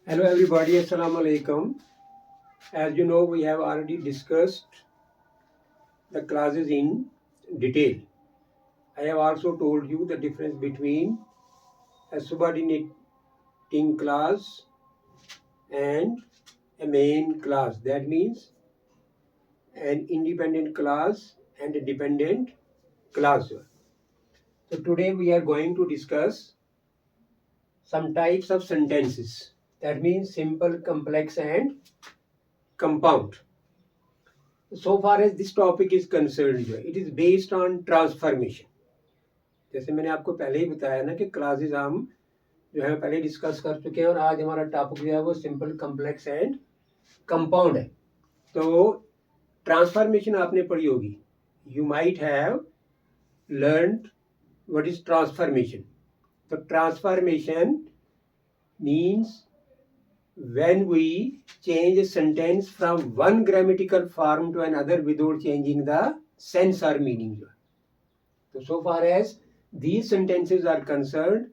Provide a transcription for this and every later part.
Hello everybody, Assalamu alaikum. As you know, we have already discussed the classes in detail. I have also told you the difference between a subordinating class and a main class. That means an independent class and a dependent class. So today we are going to discuss some types of sentences. That means simple, complex and compound. So far as this topic is concerned, it is based on transformation. जैसे मैंने आपको पहले ही बताया ना कि classes हम जो है पहले डिस्कस कर चुके हैं और आज हमारा टॉपिक जो है वो सिंपल, कम्प्लेक्स एंड कंपाउंड है. तो ट्रांसफॉर्मेशन आपने पढ़ी होगी. You might have learned what is transformation. तो transformation means when we change a sentence from one grammatical form to another without changing the sense or meaning. So far as these sentences are concerned,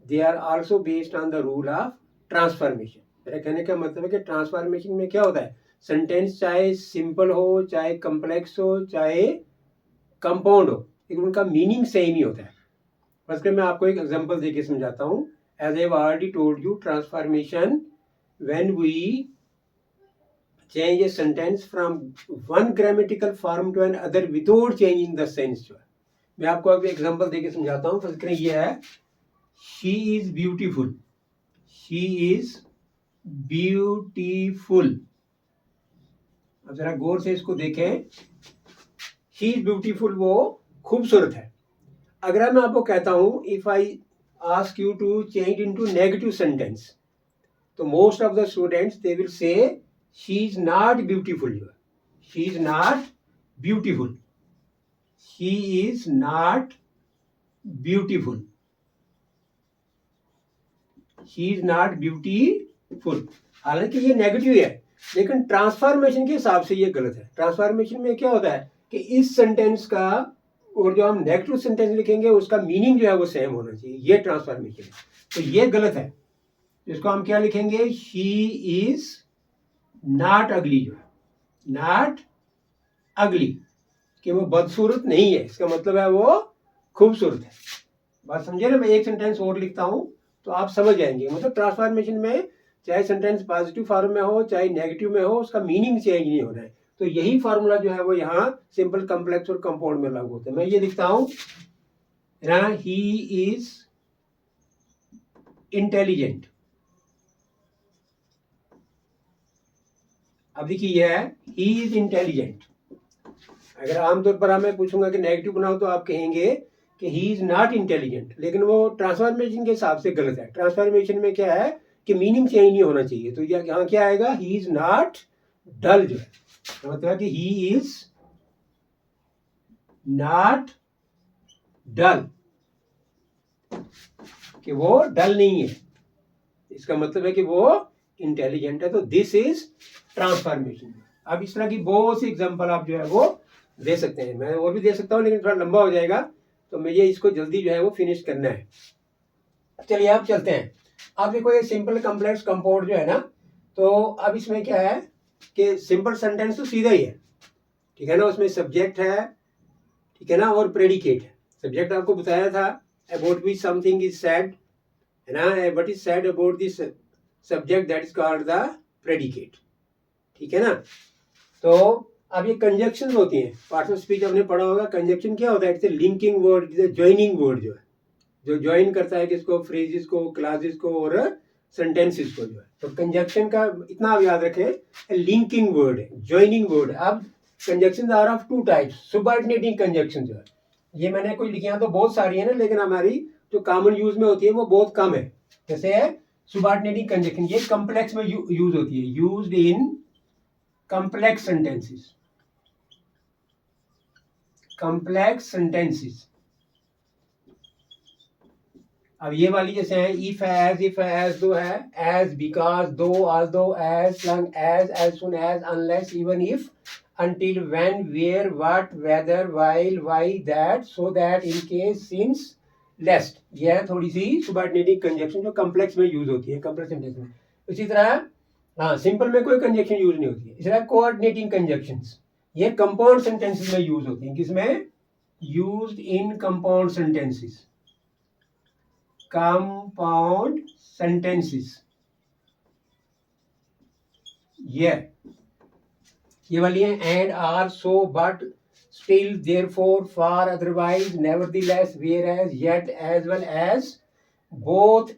they are also based on the rule of transformation. मेरा कहने का मतलब है कि transformation में क्या होता है, सेंटेंस चाहे सिंपल हो, चाहे कम्प्लेक्स हो, चाहे कंपाउंड हो, लेकिन उनका मीनिंग सेम ही होता है. बस मैं आपको एक एग्जांपल देके समझाता हूँ. As I have already told you, transformation when we change a sentence from one grammatical form to another without changing the sense. मैं आपको अभी एग्जांपल देके समझाता हूँ. फर्स्ट ये है, she is beautiful. she is beautiful. अब जरा गौर से इसको देखें. she is beautiful वो खूबसूरत है. अगर मैं आपको कहता हूँ, if I ask you to change into negative sentence, तो most of the students they will say she is not beautiful. she is not beautiful. she is not beautiful. she is not beautiful. हालांकि ये negative है, लेकिन transformation के हिसाब से ये गलत है. ट्रांसफॉर्मेशन में क्या होता है कि इस सेंटेंस का और जो हम नेगेटिव सेंटेंस लिखेंगे उसका मीनिंग जो है वो सेम होना चाहिए. ये ट्रांसफॉर्मेशन है. तो ये गलत है. इसको हम क्या लिखेंगे, शी इज नॉट अगली. जो है नॉट अगली, कि वो बदसूरत नहीं है, इसका मतलब है वो खूबसूरत है. बात समझे ना. मैं एक सेंटेंस और लिखता हूं तो आप समझ जाएंगे. मतलब ट्रांसफॉर्मेशन में चाहे सेंटेंस पॉजिटिव फॉर्म में हो चाहे नेगेटिव में हो, उसका मीनिंग चेंज नहीं होना है. तो यही फॉर्मूला जो है वो यहाँ सिंपल, कम्प्लेक्स और कंपाउंड में लागू होता है. मैं ये लिखता हूं, ही इज इंटेलिजेंट. अब देखिए ये है, ही इज इंटेलिजेंट. अगर आमतौर पर मैं पूछूंगा कि नेगेटिव बनाओ तो आप कहेंगे कि ही इज नॉट इंटेलिजेंट, लेकिन वो ट्रांसफॉर्मेशन के हिसाब से गलत है. ट्रांसफॉर्मेशन में क्या है कि मीनिंग चेंज नहीं होना चाहिए. तो यहाँ क्या आएगा, ही इज नॉट डल. जो है मतलब है कि ही इज नॉट डल, कि वो डल नहीं है. इसका मतलब है कि वो इंटेलिजेंट है. तो दिस इज ट्रांसफॉर्मेशन. अब इस तरह की बहुत सी एग्जांपल आप जो है वो दे सकते हैं. मैं और भी दे सकता हूं, लेकिन थोड़ा लंबा हो जाएगा, तो मुझे इसको जल्दी जो है वो फिनिश करना है. चलिए आप चलते हैं. अब देखो ये सिंपल, कम्प्लेक्स, कंपाउंड जो है ना, तो अब इसमें क्या है कि सिंपल सेंटेंस तो सीधा ही है, ठीक है ना. उसमें सब्जेक्ट है, ठीक है ना, और प्रेडिकेट है. सब्जेक्ट आपको बताया था, about which something is said, है ना. What is said about this subject, that is called the predicate, ठीक है ना. तो अब ये कंजक्शन होती हैं. पार्ट ऑफ स्पीच हमने पढ़ा होगा. कंजक्शन क्या होता है, it's a linking word, it's a joining word. जो है जो ज्वाइन करता है किसको, फ्रेजेस को, क्लासेस को और सेंटेंसेस को. जो है तो कंजक्शन का इतना आप याद रखें, लिंकिंग वर्ड है, ज्वाइनिंग वर्ड. अब conjunction are of two types. Subordinating conjunction जो है, ये मैंने कोई लिखी है तो बहुत सारी है ना, लेकिन हमारी जो कॉमन यूज में होती है वो बहुत कम है. जैसे है सुबऑर्डिनेटिंग कंजक्शन, ये कम्प्लेक्स में यूज होती है, used in complex sentences. complex sentences. अब ये वाली जैसे है, if as, though है, as, because, though, although, as long as soon as, unless, even if, until, when, where, what, whether, while, why, that, so that, in case, since, lest. ये है थोड़ी सी subordinating conjunction जो complex में use होती है, complex sentence में. इसी तरह हाँ, सिंपल में कोई कंजक्शन यूज नहीं होती है। इसी तरह कोऑर्डिनेटिंग कंजक्शंस ये कंपाउंड सेंटेंसेस में यूज होती हैं। किसमें? Used in compound sentences, compound sentences. ये वाली है and, or, so, but, still, therefore, for, otherwise, nevertheless, whereas, yet, as well as, both,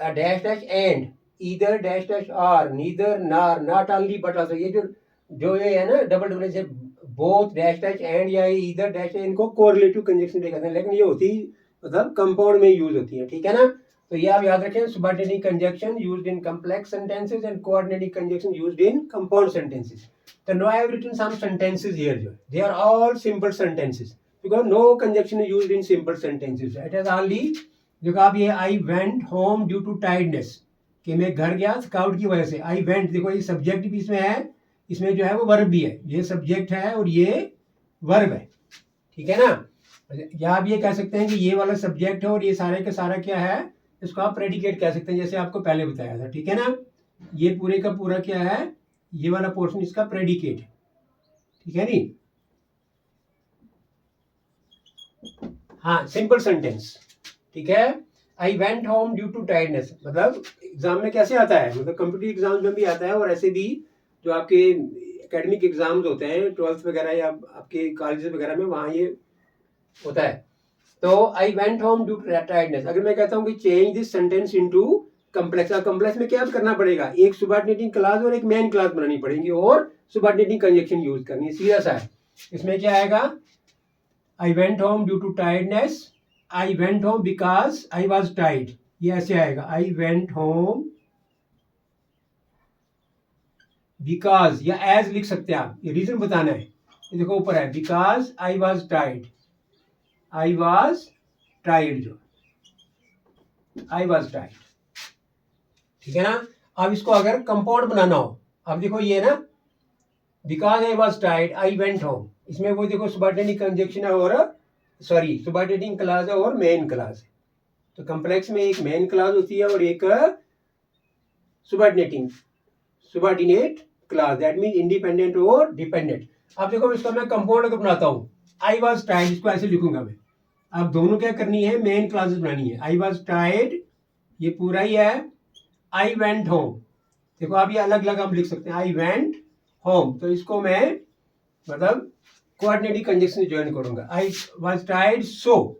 dash dash, and, either, dash dash, or, neither, nor, not only but also. ये जो ये है ना double double से both, dash dash, and या either, dash, इनको correlative conjunction कहते हैं, लेकिन ये होती मतलब कंपाउंड में यूज होती है। ठीक है ना? तो ये आप याद रखें, subordinating conjunction used in complex sentences and coordinating conjunction used in compound sentences. So now I have written some sentences here. They are all simple sentences because no conjunction is used in simple sentences. It is only देखो आप ये I went home due to tiredness कि मैं घर गया थकावट की वजह से। I went, देखो ये सब्जेक्ट भी इसमें है, इसमें जो है वो वर्ब भी है। ये सब्जेक्ट है और ये वर्ब है। ठीक है ना? या आप ये कह सकते हैं कि ये वाला सब्जेक्ट है और ये सारे का सारा क्या है, इसको आप प्रेडिकेट कह सकते हैं, जैसे आपको पहले बताया था। ठीक है ना? ये पूरे का पूरा क्या है, ये वाला पोर्शन इसका प्रेडिकेट है। ठीक है नी? हाँ, सिंपल सेंटेंस। ठीक है? I went home due to tiredness, मतलब एग्जाम में कैसे आता है, मतलब कम्पिटिटिव एग्जाम में भी आता है और ऐसे भी जो आपके एकेडमिक एग्जाम्स होते हैं 12th वगैरह या आपके कॉलेज वगैरह में, वहाँ ये होता है। तो I went home due to tiredness, अगर मैं कहता हूँ कि change this sentence into complex, अब कम्प्लेक्स में क्या करना पड़ेगा, एक सबऑर्डिनेटिंग क्लॉज और एक मेन क्लॉज बनानी पड़ेगी और सबऑर्डिनेटिंग कंजक्शन यूज करनी है। सीधा सा है। इसमें क्या आएगा, I went home due to tiredness, I went home because I was tired, ये ऐसे आएगा। आई वेंट होम बिकॉज, या एज लिख सकते हैं आप, ये रीजन बताना है। ये देखो ऊपर है, because I was tired, I was tired, जो आई वॉज टायर्ड। ठीक है ना? अब इसको अगर कंपाउंड बनाना हो, अब देखो ये ना, because I was tired I went home, इसमें वो देखो सबऑर्डिनेटिंग कंजक्शन है और सॉरी सबऑर्डिनेटिंग क्लॉज है और मेन क्लॉज है। तो कॉम्प्लेक्स में एक मेन क्लॉज होती है और एक subordinate clause, that mean independent और डिपेंडेंट। अब देखो इसका मैं कंपाउंड अगर बनाता हूँ, आई वॉज टायर्ड, इसको ऐसे लिखूंगा मैं। अब दोनों क्या करनी है, मेन क्लॉजेस बनानी है। आई वॉज टायर्ड ये पूरा ही है, आई वेंट होम, देखो आप ये अलग अलग हम लिख सकते हैं, आई वेंट होम। तो इसको मैं मतलब कोऑर्डिनेटिंग कंजक्शन ज्वाइन करूंगा, आई वाज टायर्ड सो।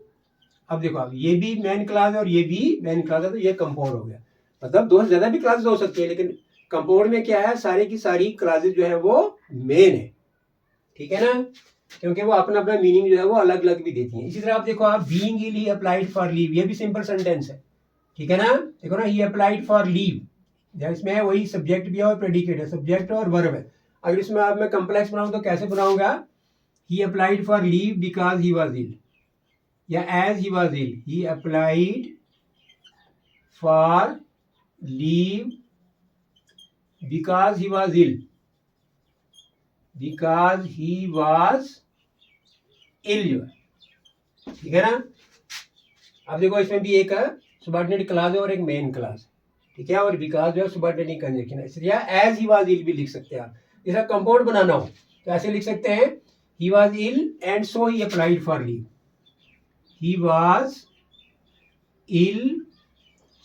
अब देखो आप ये भी मेन क्लॉज है और ये भी मेन क्लॉज है, तो ये कंपाउंड हो गया। मतलब दो से ज्यादा भी क्लॉजेस हो सकती है, लेकिन कंपाउंड में क्या है, सारी की सारी क्लॉजेस जो है वो मेन है। ठीक है ना? क्योंकि वो अपना अपना मीनिंग जो है वो अलग अलग भी देती है। इसी तरह आप देखो, आप being ill he applied for leave, ये भी सिंपल सेंटेंस है। ठीक है ना? देखो ना, ही अप्लाइड फॉर लीव, इसमें है वही सब्जेक्ट भी है और प्रेडिकेट है, सब्जेक्ट और वर्ब है। अगर इसमें आप मैं कम्प्लेक्स बनाऊं तो कैसे बनाऊंगा, he applied for leave because he was ill, या as he was ill, he applied for leave because he was ill, because he was ill. ठीक है ना? अब देखो इसमें भी एक सबऑर्डिनेट क्लॉज है और एक मेन क्लॉज। ठीक है? और बिकॉज जो है सबऑर्डिनेटिंग कंजक्शन है, इसलिए एज ही वाज इल भी लिख सकते हैं आप। जैसा कंपाउंड बनाना हो तो ऐसे लिख सकते हैं, he was ill and so he applied for leave, he was ill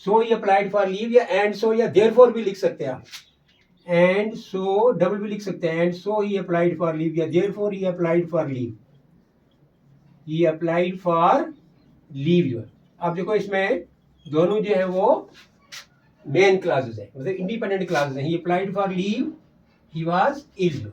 so he applied for leave, या एंड सो या देयरफॉर भी लिख सकते हैं आप, एंड सो डबल भी लिख सकते हैं, and so he applied for leave या therefore he applied for leave, he applied for leave. अब देखो इसमें दोनों जो है वो मेन क्लासेस है, मतलब इंडिपेंडेंट क्लासेस है। He applied for leave, he was ill,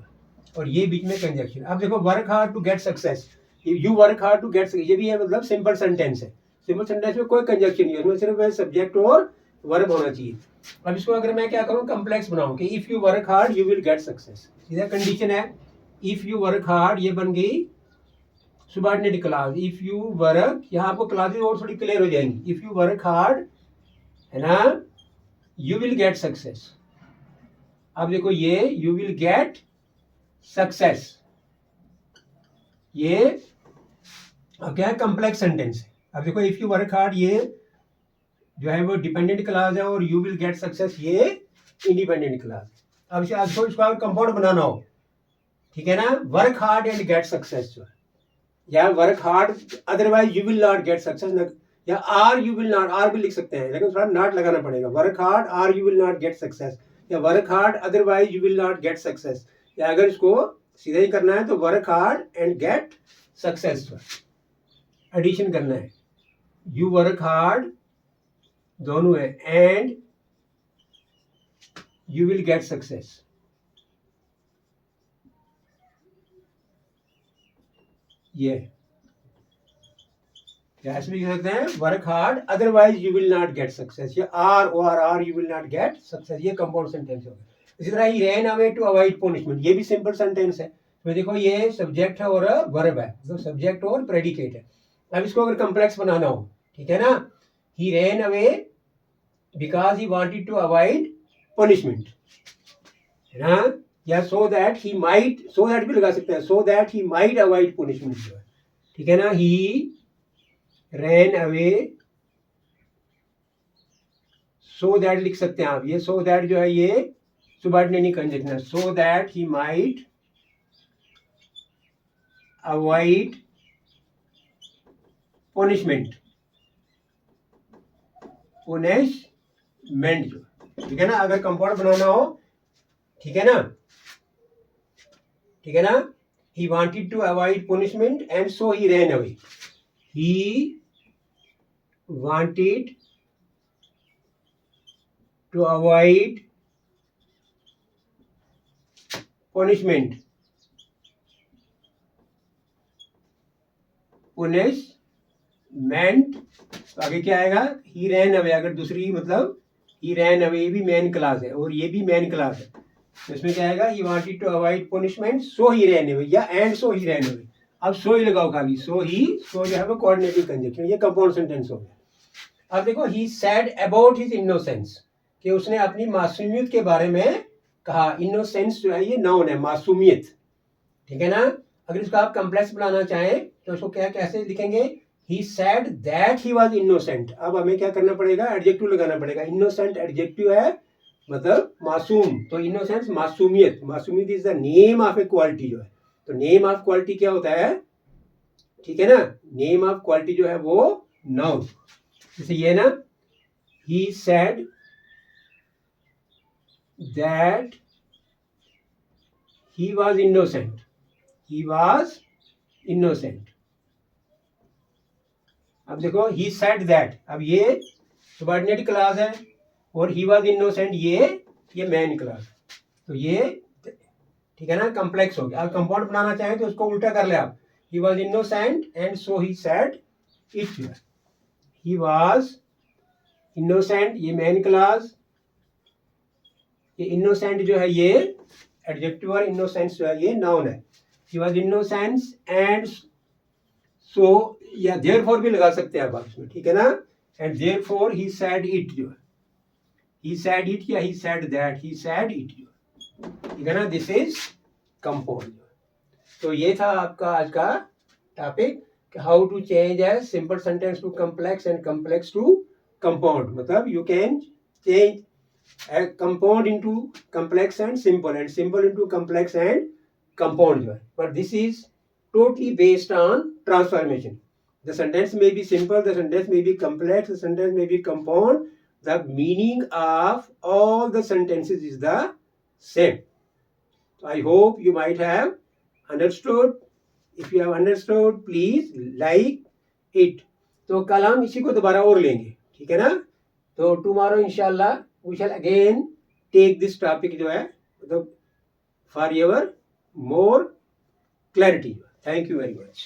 और ये बीच में कंजक्शन। अब देखो work hard to get success, you work hard to get success, ये भी है मतलब सिंपल सेंटेंस है। सिंपल सेंटेंस में कोई कंजक्शन नहीं है, उसमें सिर्फ सब्जेक्ट और वर्ब होना चाहिए। अब इसको अगर मैं क्या करूं, कम्प्लेक्स बनाऊं कि if you work hard you will get success, सीधा कंडीशन है। इफ यू वर्क हार्ड ये बन गई subordinate clause, if you work, यहाँ आपको क्लॉजेज और थोड़ी क्लियर हो जाएंगी। इफ यू वर्क हार्ड है ना, यू विल गेट सक्सेस। अब देखो ये यू विल गेट सक्सेस, ये क्या है, कम्प्लेक्स सेंटेंस है। अब देखो इफ यू वर्क हार्ड ये जो है वो डिपेंडेंट क्लॉज है और यू विल गेट सक्सेस ये इंडिपेंडेंट क्लास। अब इसको कंपाउंड बनाना हो, ठीक है ना, work hard and get success, या work hard otherwise you will not get success, या or you will not, or भी लिख सकते हैं लेकिन थोड़ा नॉट लगाना पड़ेगा, work hard or you will not get success, या work hard otherwise you will not get success, या अगर इसको सीधा ही करना है तो work hard and get success, addition करना है, यू वर्क हार्ड दोनों है and you will get success. ये ऐसे भी कह सकते हैं work hard otherwise you will not get success, या or O R or you will not get success, ये कंपाउंड सेंटेंस हो गया। इसी तरह he ran away to avoid punishment, ये भी सिंपल सेंटेंस है। तो देखो ये सब्जेक्ट है और वर्ब है, तो सब्जेक्ट और प्रेडिकेट है। अब इसको अगर कॉम्प्लेक्स बनाना हो, ठीक है ना, he ran away because he wanted to avoid punishment, है ना, या so that he might, so that भी लगा सकते हैं, so that he might avoid punishment, ठीक है ना, he ran away, so that लिख सकते हैं आप, ये सो दैट जो है ये subordinate conjunction, so that he might avoid punishment, punishment, ठीक है ना, अगर कंपाउंड बनाना हो, ठीक है ना, ठीक है ना, he wanted to avoid punishment and so he ran away, he wanted to avoid punishment, punishment, तो आगे क्या आएगा, ही रैन अवे, अगर दूसरी मतलब ही रैन अवे भी मैन क्लास है और ये भी मैन क्लास है, तो इसमें क्या आएगा, he wanted to avoid punishment so he ran away, या and so he ran away. अब सो ही लगाओ खाली, सो ही, सो जो है वो कोऑर्डिनेटिव कंजंक्शन, ये कंपाउंड सेंटेंस हो गया। अब देखो he said about his innocence, कि उसने अपनी मासूमियत के बारे में कहा, इनोसेंस जो है ये नाउन है, मासूमियत, ठीक है ना। अगर इसको आप कॉम्प्लेक्स बनाना चाहें तो इसको क्या कैसे लिखेंगे, he said that he was innocent, अब हमें क्या करना पड़ेगा, एडजेक्टिव लगाना पड़ेगा, इनोसेंट एडजेक्टिव है मतलब मासूम, तो इनोसेंस मासूमियत, मासूमियत is the name of A quality जो है, तो नेम ऑफ क्वालिटी क्या होता है, ठीक है ना, नेम ऑफ क्वालिटी जो है वो नाउन, जैसे ये ना, he said that he was innocent, he was innocent। अब देखो he said that, अब ये सबऑर्डिनेट क्लास है और he was innocent ये मैन क्लास, तो ये ठीक है ना, कॉम्प्लेक्स हो गया। अब कंपाउंड बनाना चाहें तो उसको उल्टा कर ले आप, he was innocent and so he said it, he was innocent ये मैन क्लास, ये इनोसेंट जो है ये एडजेक्टिव और इनोसेंस जो है ये नाउन है, he was innocent and so, या therefore भी लगा सकते हैं आप इसमें, ठीक है ना, and therefore he said it जो है, he said it या he said that, he said it जो, ठीक है ना, दिस इज कंपाउंड। तो ये था आपका आज का topic, how to change a simple sentence to complex and complex to compound, मतलब you can change a compound into complex and simple into complex and compound, but this is totally based on transformation. The sentence may be simple, the sentence may be complex, the sentence may be compound, the meaning of all the sentences is the same. So I hope you might have understood. If you have understood, please like it. तो कल हम इसी को दोबारा और लेंगे, ठीक है ना, तो टुमारो इंशाल्लाह we shall again take this topic जो है मतलब for your more clarity. Thank you very much.